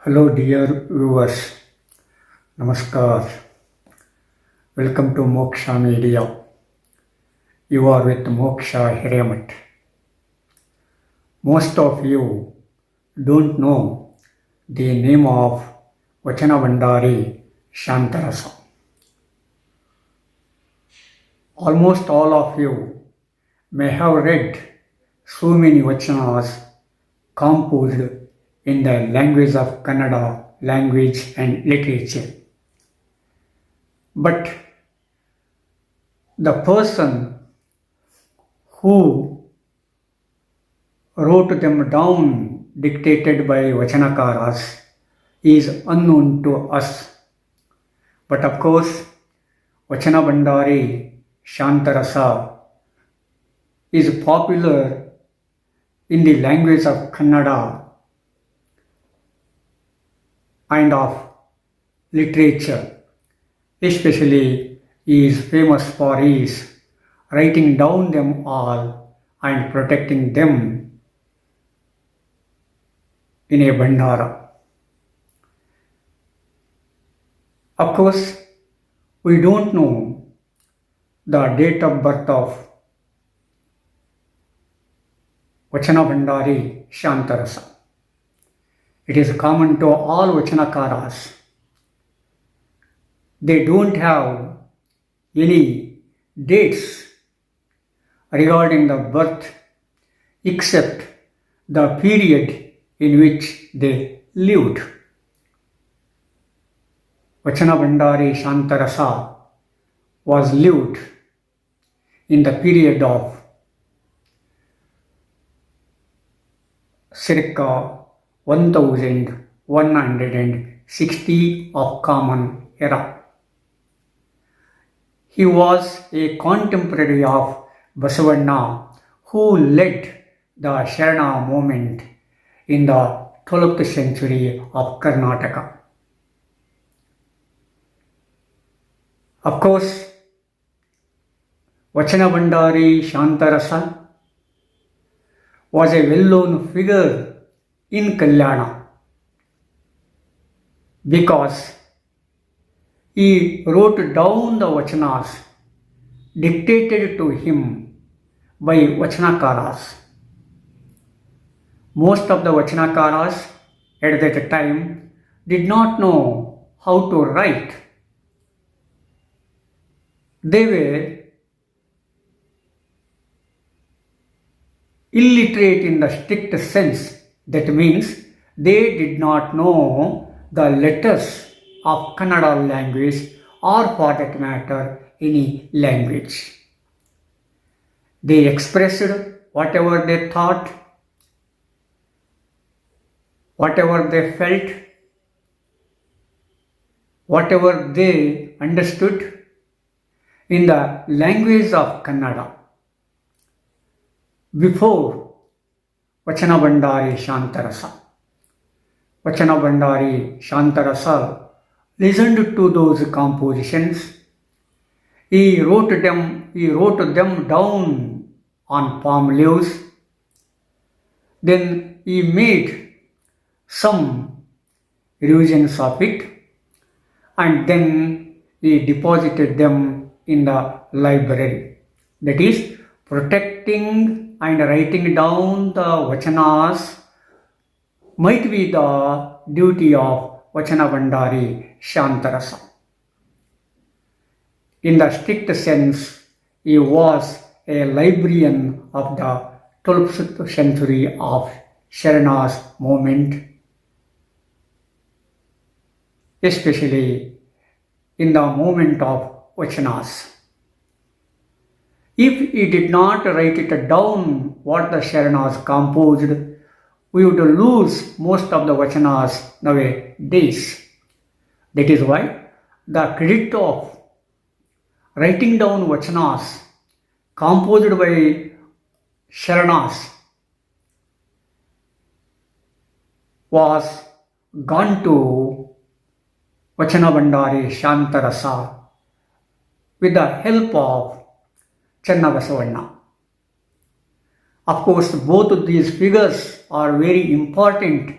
Hello, dear viewers. Namaskar. Welcome to Moksha Media. You are with Moksha Hiramat. Most of you don't know the name of Vachana Bhandari Shantarasa. Almost all of you may have read so many Vachanas composed in the language of Kannada language and literature. But the person who wrote them down dictated by Vachanakaras is unknown to us. But of course, Vachana Bhandari Shantarasa is popular in the language of Kannada and of literature. Especially he is famous for his writing down them all and protecting them in a Bhandara. Of course, we don't know the date of birth of Vachana Bhandari Shantarasa. It is common to all Vachanakaras. They don't have any dates regarding the birth except the period in which they lived. Vachana Bhandari Shantarasa was lived in the period of circa 1160 of Common Era. He was a contemporary of Basavanna who led the Sharana movement in the 12th century of Karnataka. Of course, Vachana Bhandari Shantarasa was a well-known figure in Kalyana because he wrote down the Vachanas dictated to him by Vachanakaras. Most of the Vachanakaras at that time did not know how to write. They were illiterate in the strict sense. That means they did not know the letters of Kannada language or for that matter any language. They expressed whatever they thought, whatever they felt, whatever they understood in the language of Kannada. Before Vachana Bhandari Shantarasa. Vachana Bhandari Shantarasa listened to those compositions. He wrote them down on palm leaves. Then he made some revisions of it and then he deposited them in the library. That is, protecting and writing down the Vachanas might be the duty of Vachana Bhandari Shantarasa. In the strict sense, he was a librarian of the 12th century of Sharana's movement, especially in the movement of Vachanas. If he did not write it down what the Sharanas composed, we would lose most of the Vachanas nowadays. That is why the credit of writing down Vachanas composed by Sharanas was gone to Vachana Bhandari Shantarasa with the help of Channabasavanna. Of course, both of these figures are very important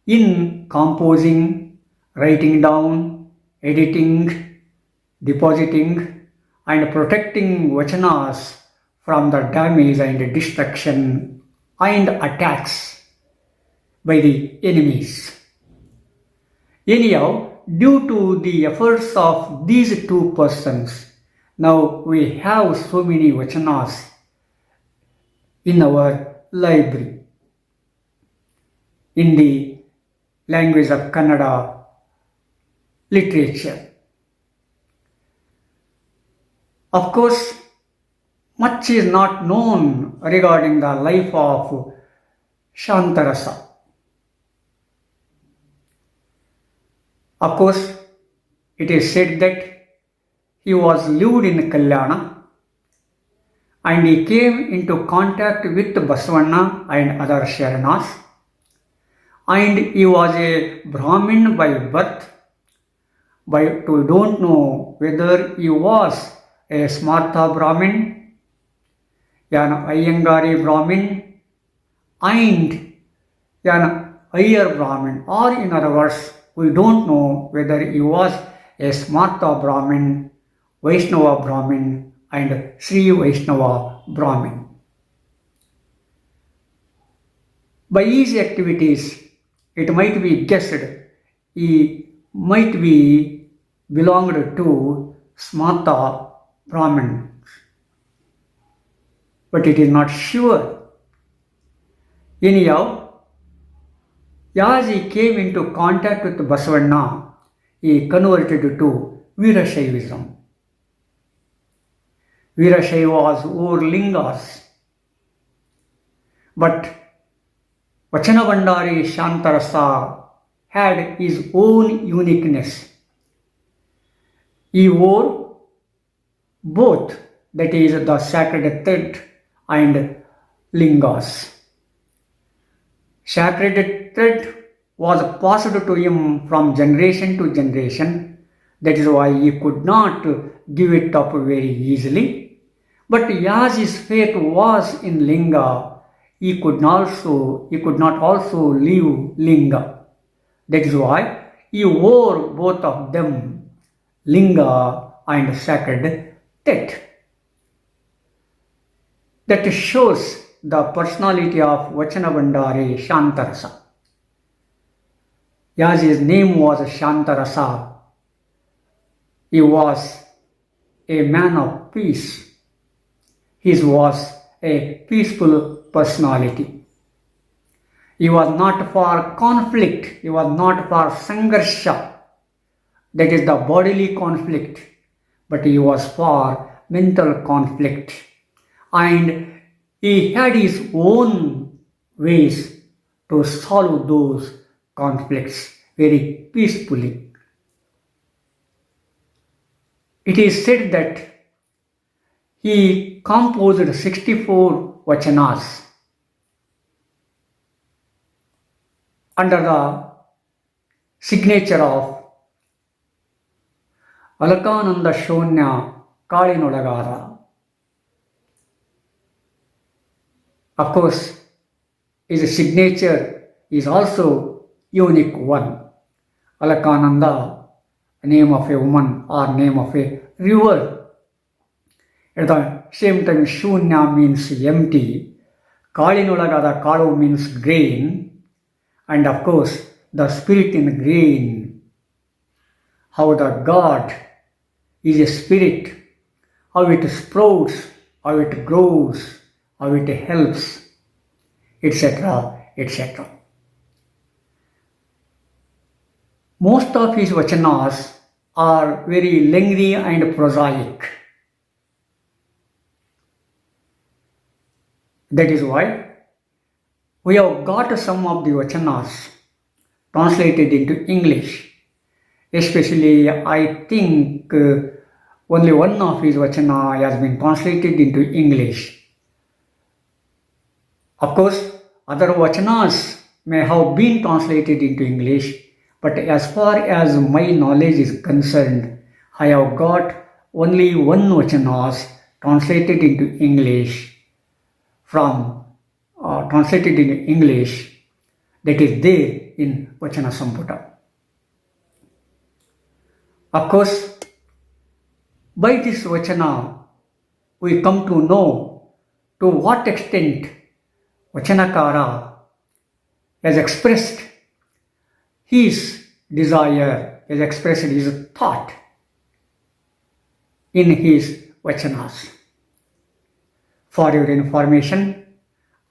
in composing, writing down, editing, depositing, and protecting vachanas from the damage and destruction and attacks by the enemies. Anyhow, due to the efforts of these two persons, now we have so many vachanas in our library in the language of Kannada literature. Of course, much is not known regarding the life of Shantarasa. Of course, it is said that he was lived in Kalyana and he came into contact with Basavanna and other Sharanas, and he was a Brahmin by birth, but we don't know whether he was a Smartha Brahmin, an Ayyangari Brahmin, and an Ayyar Brahmin, or in other words, we don't know whether he was a Smartha Brahmin, Vaishnava Brahmin, and Sri Vaishnava Brahmin. By his activities, it might be guessed he might be belonged to Smartha Brahmin, but it is not sure. Anyhow, as he came into contact with Basavanna, he converted to Veerashaivism. Veerashaiva was over lingas, but Vachana Bhandari Shantarasa had his own uniqueness. He wore both, that is, the sacred thread and lingas. Sacred thread was passed to him from generation to generation. That is why he could not give it up very easily. But as his faith was in linga, he could not also leave linga. That is why he wore both of them, linga and sacred thread. That shows the personality of Vachana Bhandari Shantarasa. As his name was Shantarasa, he was a man of peace. His was a peaceful personality. He was not for conflict, he was not for sangarsha, that is the bodily conflict, but he was for mental conflict. And he had his own ways to solve those conflicts very peacefully. It is said that he composed 64 vachanas under the signature of Alakananda Shonya Kalinolagara. Of course, his signature is also unique one. Alakananda, name of a woman or name of a river. At the same time, Shunya means empty. Kalinolagada, Kalu means grain. And of course, the spirit in grain. How the God is a spirit. How it sprouts, how it grows, how it helps, etc., etc. Most of his vachanas are very lengthy and prosaic. That is why we have got some of the vachanas translated into English. Especially, I think only one of his vachana has been translated into English. Of course, other vachanas may have been translated into English, but as far as my knowledge is concerned, I have got only one vachanas translated into English that is there in Vachana Samputa. Of course, by this Vachana, we come to know to what extent Vachanakara has expressed his desire, has expressed his thought in his Vachanas. For your information,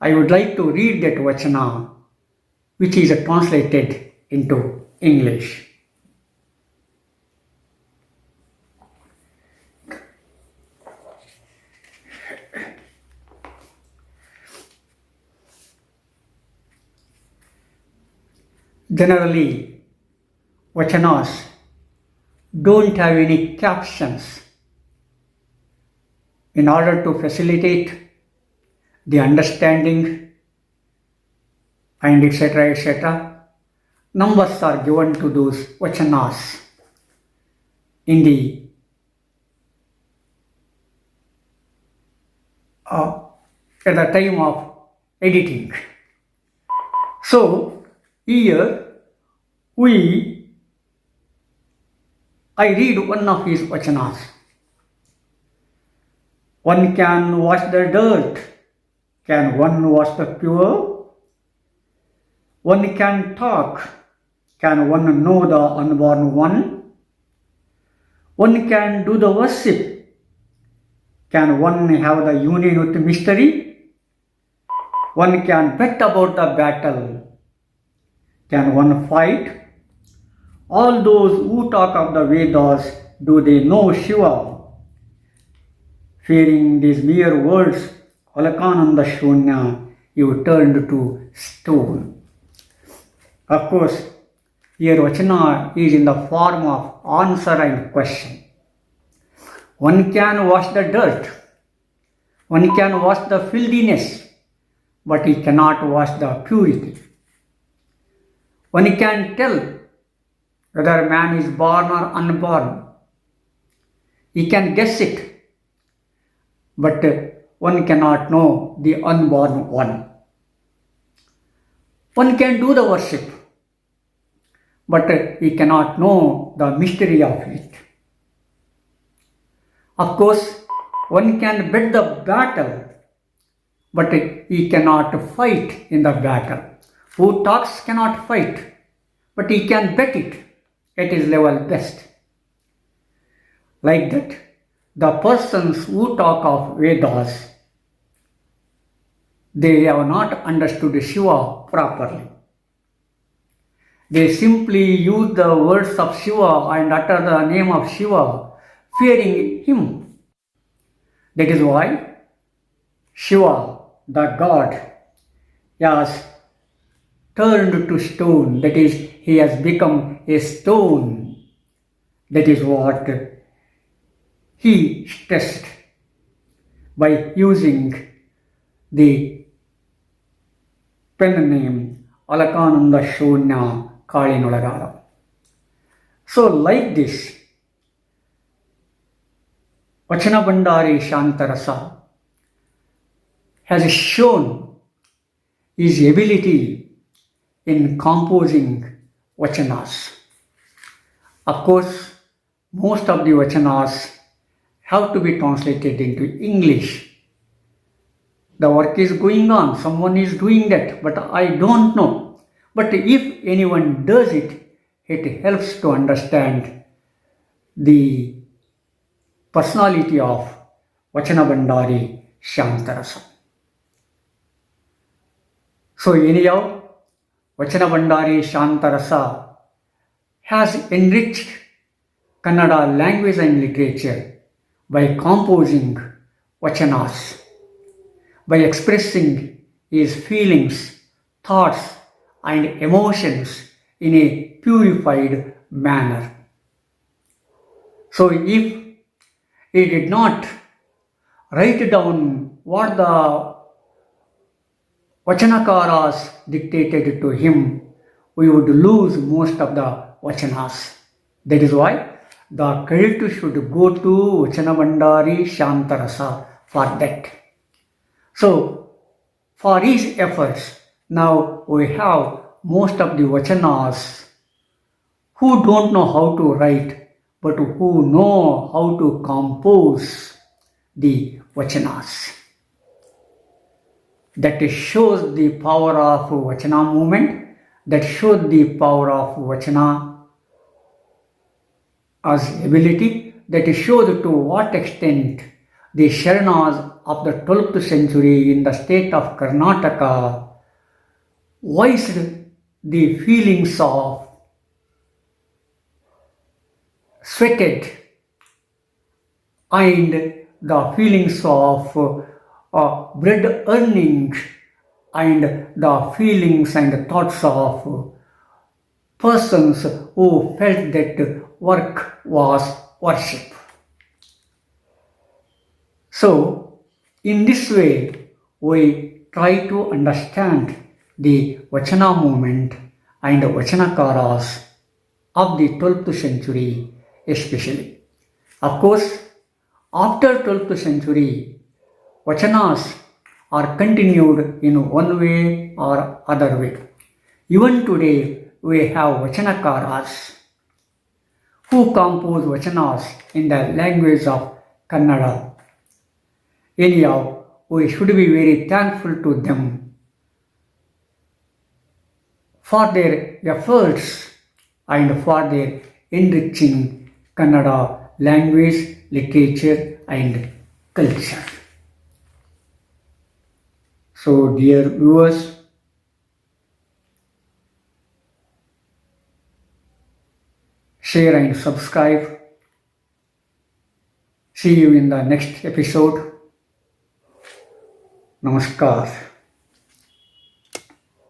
I would like to read that Vachana which is translated into English. Generally, Vachanas don't have any captions in order to facilitate the understanding and etc. Numbers are given to those Vachanas in the at the time of editing. So here I read one of his Vachanas. One can wash the dirt, can one wash the pure? One can talk, can one know the unborn one? One can do the worship, can one have the union with mystery? One can bet about the battle, can one fight? All those who talk of the Vedas, do they know Shiva? Fearing these mere words, Alakananda Shunya, you turned to stone. Of course, here Vachana is in the form of answer and question. One can wash the dirt, one can wash the filthiness, but he cannot wash the purity. One can tell whether man is born or unborn. He can guess it, but one cannot know the unborn one. One can do the worship, but he cannot know the mystery of it. Of course, one can bet the battle, but he cannot fight in the battle. Who talks cannot fight, but he can bet it at his level best. Like that, the persons who talk of Vedas, they have not understood Shiva properly. They simply use the words of Shiva and utter the name of Shiva, fearing him. That is why Shiva, the God, has turned to stone. That is, he has become a stone. That is what he stressed by using the pen name Alakananda Shunya Kalinolagara. So like this, Vachana Bhandari Shantarasa has shown his ability in composing Vachanas. Of course, most of the Vachanas have to be translated into English. The work is going on, someone is doing that, but I don't know. But if anyone does it, it helps to understand the personality of Vachana Bhandari Shantarasa. So anyhow, Vachana Bhandari Shantarasa has enriched Kannada language and literature by composing Vachanas, by expressing his feelings, thoughts and emotions in a purified manner. So if he did not write down what the Vachanakaras dictated to him, we would lose most of the Vachanas. That is why the credit should go to Vachana Bhandari Shantarasa for that. So, for his efforts, now we have most of the Vachanas who don't know how to write but who know how to compose the Vachanas. That shows the power of Vachana movement, that shows the power of Vachana as ability, that shows to what extent the Sharanas of the 12th century in the state of Karnataka voiced the feelings of sweated and the feelings of bread earning and the feelings and thoughts of persons who felt that work was worship. So, in this way, we try to understand the Vachana movement and Vachanakaras of the 12th century especially. Of course, after 12th century, Vachanas are continued in one way or other way. Even today, we have Vachanakaras who compose Vachanas in the language of Kannada. Anyhow, we should be very thankful to them for their efforts and for their enriching Kannada language, literature and culture. So, dear viewers, share and subscribe. See you in the next episode. Namaskar.